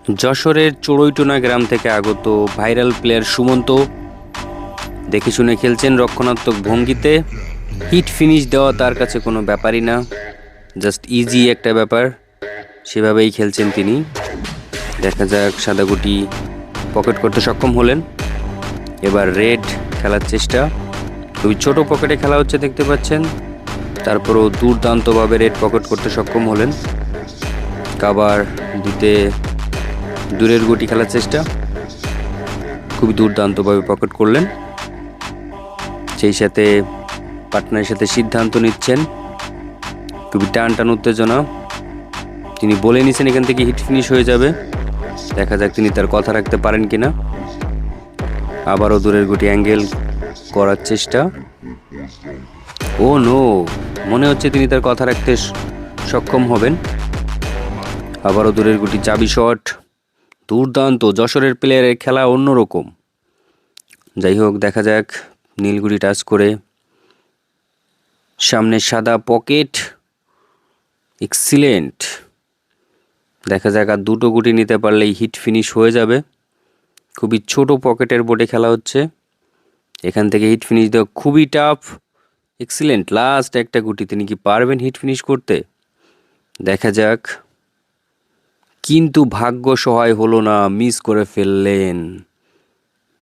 যশোরের চড়ইটোনা গ্রাম থেকে আগত ভাইরাল প্লেয়ার সুমন্ত দেখে শুনে খেলছেন রক্ষণাত্মক ভঙ্গিতে। হিট ফিনিশ দেওয়া তার কাছে কোনো ব্যাপারই না, জাস্ট ইজি একটা ব্যাপার, সেভাবেই খেলছেন তিনি। দেখা যাক, সাদা গুটি পকেট করতে সক্ষম হলেন। এবার রেড খেলার চেষ্টা, খুবই ছোট পকেটে খেলা হচ্ছে দেখতে পাচ্ছেন, তারপরও দুর্দান্তভাবে রেড পকেট করতে সক্ষম হলেন। কাবার দিতে দূরের গুটি খেলার চেষ্টা, খুবই দুর্দান্তভাবে পকেট করলেন। সেই সাথে পার্টনারের সাথে সিদ্ধান্ত নিচ্ছেন, খুবই টান টান উত্তেজনা। তিনি বলে নিছেন এখান থেকে হিট ফিনিশ হয়ে যাবে। দেখা যাক তিনি তার কথা রাখতে পারেন কিনা। আবারও দূরের গুটি অ্যাঙ্গেল করার চেষ্টা। ও নো, মনে হচ্ছে তিনি তার কথা রাখতে সক্ষম হবেন। আবারও দূরের গুটি চাবি শট, দুর্দান্ত। যশোরের প্লেয়ারের খেলা অন্যরকম। যাই হোক, দেখা যাক, নীলগুড়ি টাচ করে সামনে সাদা পকেট, এক্সিলেন্ট। দেখা যাক, আর দুটো গুটি নিতে পারলেই হিট ফিনিশ হয়ে যাবে। খুবই ছোট পকেটের বোর্ডে খেলা হচ্ছে, এখান থেকে হিট ফিনিশ দেওয়া খুবই টাফ। এক্সিলেন্ট, লাস্ট একটা গুটি, তিনি কি পারবেন হিট ফিনিশ করতে? দেখা যাক, কিন্তু ভাগ্য সহায় হলো না, মিস করে ফেললেন।